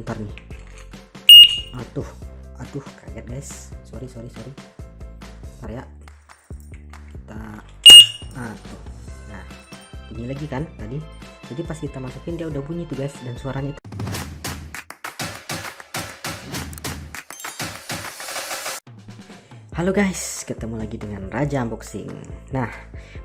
bentar nih. Aduh kaget guys, sorry. Bentar ya, kita tuh. Nah bunyi lagi kan tadi, jadi pas kita masukin dia udah bunyi tuh guys, dan suaranya itu. Halo guys, ketemu lagi dengan Raja Unboxing. Nah,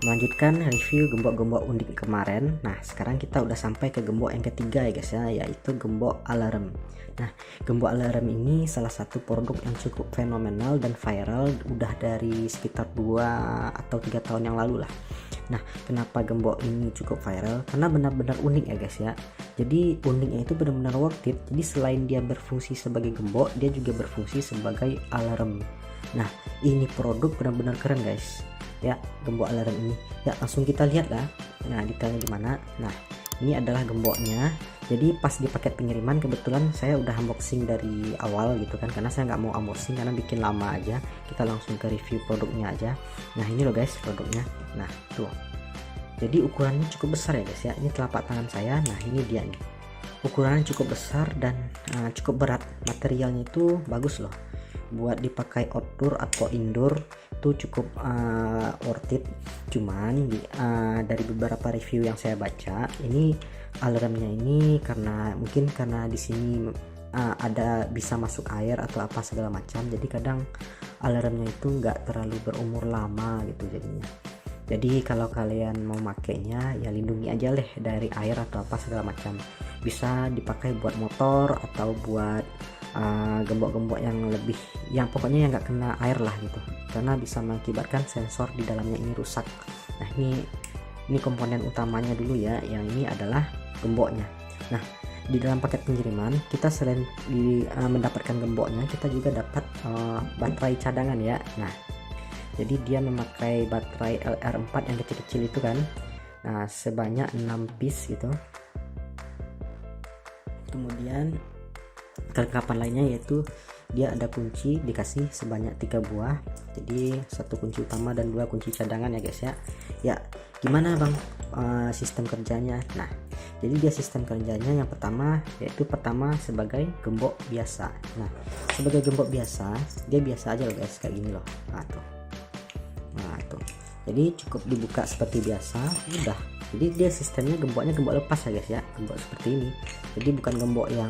melanjutkan review gembok-gembok unik kemarin. Nah, sekarang kita udah sampai ke gembok yang ketiga ya guys ya, yaitu gembok alarm. Nah, gembok alarm ini salah satu produk yang cukup fenomenal dan viral udah dari sekitar 2 atau 3 tahun yang lalu lah. Nah, kenapa gembok ini cukup viral? Karena benar-benar unik ya guys ya. Jadi uniknya itu benar-benar worth it. Jadi selain dia berfungsi sebagai gembok, dia juga berfungsi sebagai alarm. Nah, ini produk benar-benar keren guys ya, gembok alarm ini ya. Langsung kita lihat lah, nah detailnya gimana. Nah, ini adalah gemboknya. Jadi pas di paket pengiriman, kebetulan saya udah unboxing dari awal gitu kan, karena saya nggak mau unboxing karena bikin lama aja. Kita langsung ke review produknya aja. Nah, ini loh guys produknya. Nah tuh, jadi ukurannya cukup besar ya guys ya. Ini telapak tangan saya. Nah, ini dia nih, ukurannya cukup besar dan cukup berat. Materialnya itu bagus loh, buat dipakai outdoor atau indoor itu cukup worth it. Cuman dari beberapa review yang saya baca, ini alarmnya ini mungkin karena di sini ada bisa masuk air atau apa segala macam, jadi kadang alarmnya itu nggak terlalu berumur lama gitu jadinya. Jadi kalau kalian mau makainya ya lindungi aja deh dari air atau apa segala macam. Bisa dipakai buat motor atau buat gembok-gembok yang lebih, yang pokoknya yang nggak kena air lah gitu, karena bisa mengakibatkan sensor di dalamnya ini rusak. Nah, ini komponen utamanya dulu ya, yang ini adalah gemboknya. Nah, di dalam paket pengiriman kita selain mendapatkan gemboknya, kita juga dapat baterai cadangan ya. Nah, jadi dia memakai baterai LR4 yang kecil-kecil itu kan. Nah, sebanyak 6 piece gitu. Kemudian kelengkapan lainnya yaitu dia ada kunci, dikasih sebanyak 3 buah. Jadi 1 kunci utama dan 2 kunci cadangan ya guys ya. Ya, gimana bang sistem kerjanya? Nah, jadi dia sistem kerjanya yang pertama sebagai gembok biasa. Nah, sebagai gembok biasa dia biasa aja loh guys, kayak gini loh. Nah tuh, jadi cukup dibuka seperti biasa udah. Jadi dia sistemnya gemboknya gembok lepas ya guys ya, gembok seperti ini. Jadi bukan gembok yang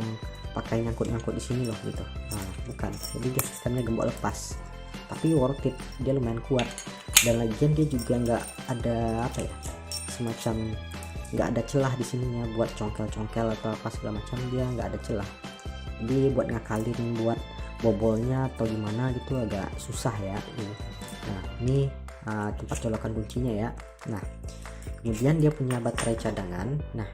pakai nyangkut-nyangkut di sini loh gitu. Nah, bukan. Jadi dia sistemnya gembok lepas. Tapi worth it, dia lumayan kuat. Dan lagian dia juga nggak ada apa ya, semacam nggak ada celah di sininya buat congkel-congkel atau apa segala macam, dia nggak ada celah. Jadi buat ngakalin buat bobolnya atau gimana gitu agak susah ya ini. Nah, ini tempat colokan kuncinya ya. Nah, kemudian dia punya baterai cadangan. Nah,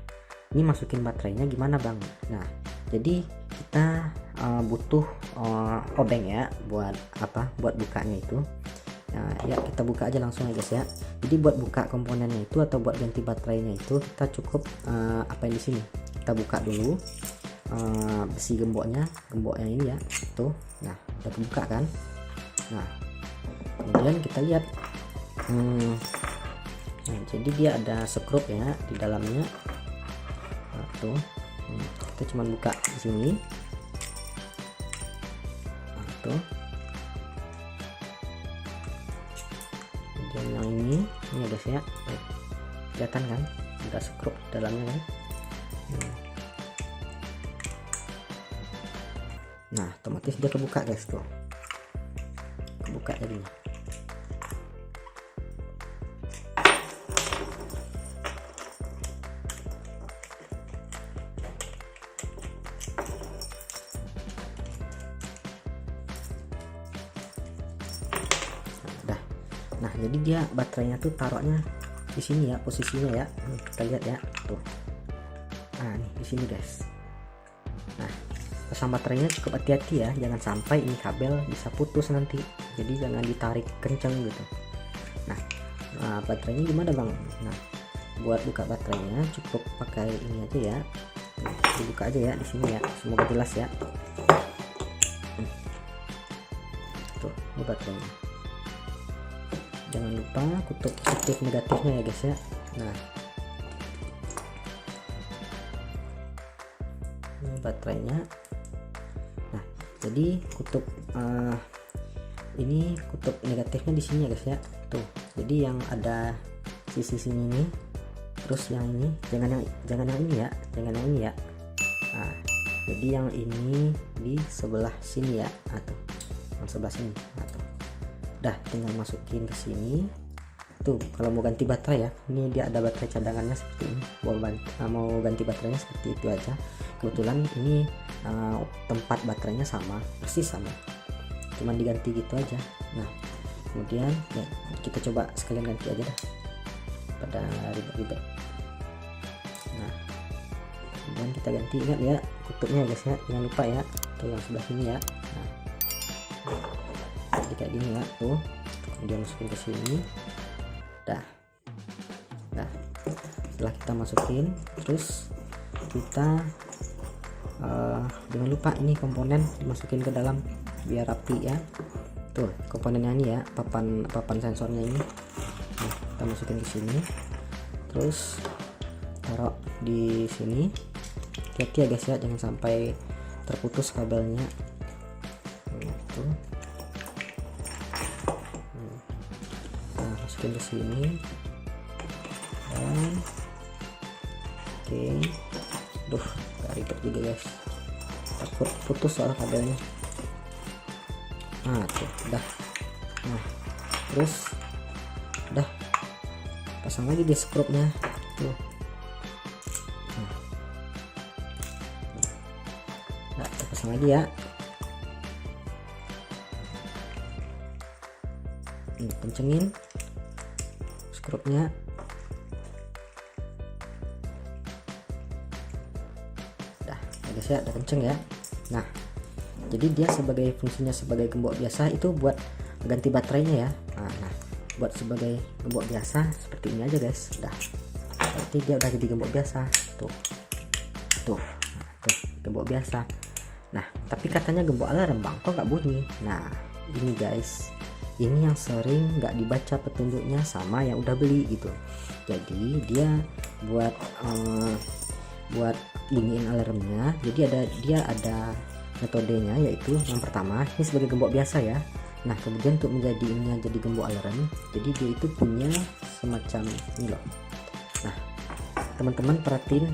ini masukin baterainya gimana bang? Nah, jadi kita butuh obeng ya, buat apa? Buat bukanya itu. Nah, ya kita buka aja langsung ya guys ya. Jadi buat buka komponennya itu atau buat ganti baterainya itu kita cukup apa yang di sini. Kita buka dulu besi gembok yang ini ya. Tuh. Nah, udah buka kan? Nah, kemudian kita lihat. Nah, jadi dia ada skrup ya di dalamnya. Nah, tuh. Kita cuma buka di sini. Nah, tuh. Kemudian yang ini ya guys ya, kelihatan kan ada skrup di dalamnya kan. Nah, otomatis dia kebuka guys tuh, kebuka jadinya. Nah, jadi dia baterainya tuh taruhnya di sini ya, posisinya ya. Kita lihat ya tuh. Nah, nih di sini guys. Nah, pasang baterainya cukup hati-hati ya, jangan sampai ini kabel bisa putus nanti. Jadi jangan ditarik kenceng gitu. Nah, baterainya gimana bang? Nah, buat buka baterainya cukup pakai ini aja ya. Nah, dibuka aja ya di sini ya. Semoga jelas ya. Tuh, ini baterainya. Jangan lupa kutub positif negatifnya ya guys ya. Nah, ini baterainya. Jadi kutub ini kutub negatifnya di sini ya guys ya. Tuh, jadi yang ada sisi sini nih, terus yang ini jangan yang ini ya, jangan yang ini ya. Nah, jadi yang ini di sebelah sini ya, atau yang sebelah sini. Atau dah tinggal masukin ke sini. Tuh, kalau mau ganti baterai ya, ini dia ada baterai cadangannya seperti ini. Mau ganti baterainya seperti itu aja. Kebetulan ini tempat baterainya sama, persis sama, cuman diganti gitu aja. Nah, kemudian ya kita coba sekalian ganti aja dah pada ribet-ribet. Nah, kemudian kita ganti, ingat ya kutubnya guys ya, jangan lupa ya, tuh yang sebelah sini ya. Nah, jadi kayak gini ya, tuh kemudian masukin ke sini. Dah setelah kita masukin, terus kita jangan lupa ini komponen dimasukin ke dalam biar rapi ya. Tuh komponennya ini ya, papan sensornya ini. Nah, kita masukin ke sini, terus taruh di sini. Hati-hati ya guys ya, jangan sampai terputus kabelnya. Tuh. Nah, masukin ke sini. Dan oke. Duh, ribet juga guys, takut putus soal kabelnya. Nah, tuh udah. Nah, terus udah pasang lagi di skrupnya tuh. Nah, kita pasang lagi ya. Ini kencengin skrupnya. Guys ya, udah kenceng ya. Nah, jadi dia sebagai fungsinya sebagai gembok biasa itu buat ganti baterainya ya. Nah, buat sebagai gembok biasa seperti ini aja guys. Udah, berarti dia udah jadi gembok biasa. Tuh gembok biasa. Nah, tapi katanya gembok alarm bang, kok nggak bunyi? Nah, ini guys, ini yang sering nggak dibaca petunjuknya sama yang udah beli gitu. Jadi dia buat bunyiin alarmnya, jadi dia ada metodenya, yaitu yang pertama ini sebagai gembok biasa ya. Nah, kemudian untuk menjadiinnya jadi gembok alarm, jadi dia itu punya semacam ini loh. Nah, teman-teman perhatiin,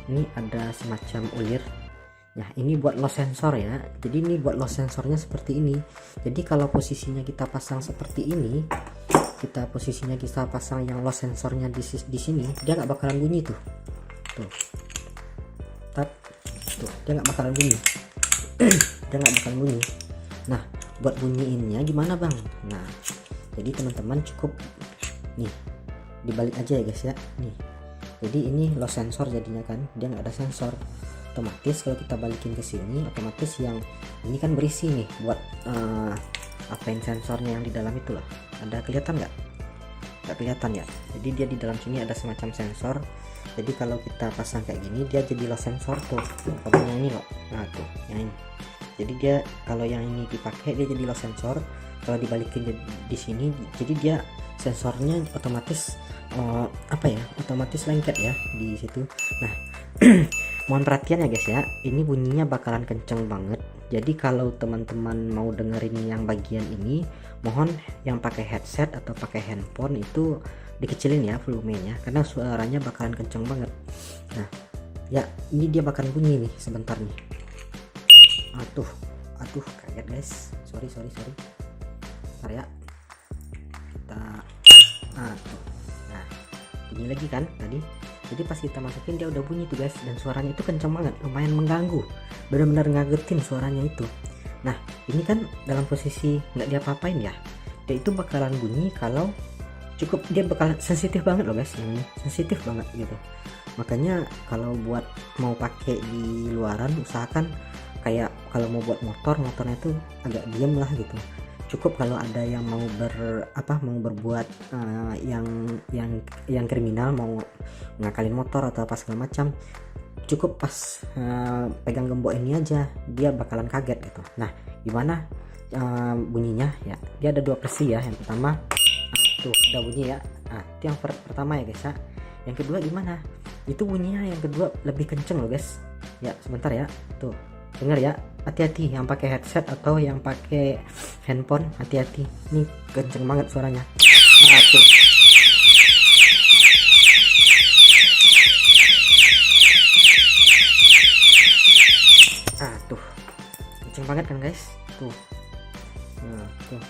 ini ada semacam ulir. Nah, ini buat loss sensor ya. Jadi ini buat loss sensornya seperti ini. Jadi kalau posisinya kita pasang seperti ini, kita pasang yang loss sensornya di sini, dia nggak bakalan bunyi tuh. Tuh, dia nggak bakalan bunyi. Dia nggak bakalan bunyi. Nah, buat bunyiinnya gimana bang? Nah, jadi teman-teman cukup nih dibalik aja ya guys ya. Nih, jadi ini loss sensor jadinya kan, dia nggak ada sensor. Otomatis kalau kita balikin ke sini, otomatis yang ini kan berisi nih buat apain sensornya yang di dalam itu loh. Ada kelihatan nggak? Nggak kelihatan ya. Jadi dia di dalam sini ada semacam sensor. Jadi kalau kita pasang kayak gini, dia jadi loss sensor tuh kabelnya ini loh. Nah tuh yang ini, jadi dia kalau yang ini dipakai dia jadi loss sensor. Kalau dibalikin di sini, jadi dia sensornya otomatis otomatis lengket ya di situ. Nah, mohon perhatian ya guys ya, ini bunyinya bakalan kenceng banget. Jadi kalau teman-teman mau dengerin yang bagian ini, mohon yang pakai headset atau pakai handphone itu dikecilin ya volumenya, karena suaranya bakalan kenceng banget. Nah ya, ini dia bakalan bunyi nih sebentar nih. Aduh kaget guys, sorry. Bentar ya, kita nah bunyi lagi kan tadi. Jadi pas kita masukin dia udah bunyi tuh guys, dan suaranya itu kenceng banget, lumayan mengganggu, benar-benar ngagetin suaranya itu. Nah, ini kan dalam posisi nggak diapa-apain ya, dia itu bakalan bunyi kalau cukup, dia bakal sensitif banget loh guys, ini sensitif banget gitu. Makanya kalau buat mau pakai di luaran, usahakan kayak kalau mau buat motornya tuh agak diem lah gitu. Cukup kalau ada yang mau berbuat yang kriminal, mau ngakalin motor atau apa segala macam, cukup pas pegang gembok ini aja dia bakalan kaget gitu. Nah, gimana bunyinya ya? Dia ada dua versi ya. Yang pertama tuh udah bunyi ya. Nah, itu yang pertama ya guys ya. Yang kedua gimana? Itu bunyinya yang kedua lebih kenceng loh guys. Ya sebentar ya, tuh dengar ya. hati-hati yang pakai headset atau yang pakai handphone, hati-hati, ini kenceng banget suaranya. Nah tuh, kenceng banget kan guys tuh. Nah tuh,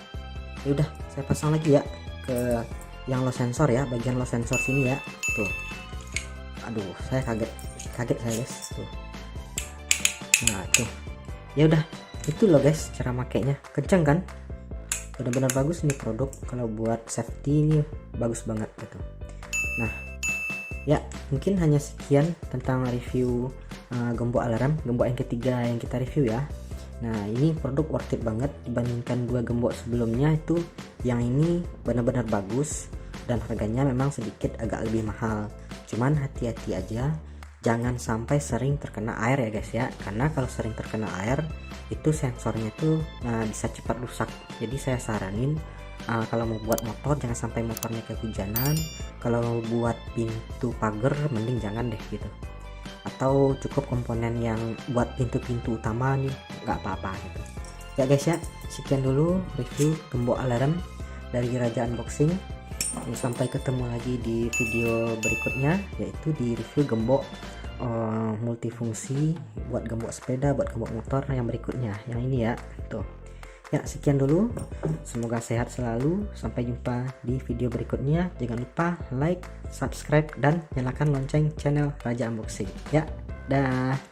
ya udah saya pasang lagi ya ke yang low sensor ya, bagian low sensor sini ya tuh. Aduh, saya kaget saya guys tuh. Nah tuh, ya udah itu loh guys cara makainya, kenceng kan, benar-benar bagus nih produk. Kalau buat safety ini bagus banget gitu. Nah ya, mungkin hanya sekian tentang review gembok alarm, gembok yang ketiga yang kita review ya. Nah ini produk worth it banget dibandingkan dua gembok sebelumnya. Itu yang ini benar-benar bagus dan harganya memang sedikit agak lebih mahal. Cuman hati-hati aja, jangan sampai sering terkena air ya guys ya, karena kalau sering terkena air itu sensornya tuh bisa cepat rusak. Jadi saya saranin kalau mau buat motor jangan sampai motornya kehujanan. Kalau mau buat pintu pagar mending jangan deh gitu, atau cukup komponen yang buat pintu-pintu utama nih nggak apa-apa gitu ya guys ya. Sekian dulu review gembok alarm dari Raja Unboxing. Sampai ketemu lagi di video berikutnya, yaitu di review gembok multifungsi buat gembok sepeda, buat gembok motor yang berikutnya, yang ini ya tuh ya. Sekian dulu, semoga sehat selalu, sampai jumpa di video berikutnya. Jangan lupa like, subscribe, dan nyalakan lonceng channel Raja Unboxing ya. Dah.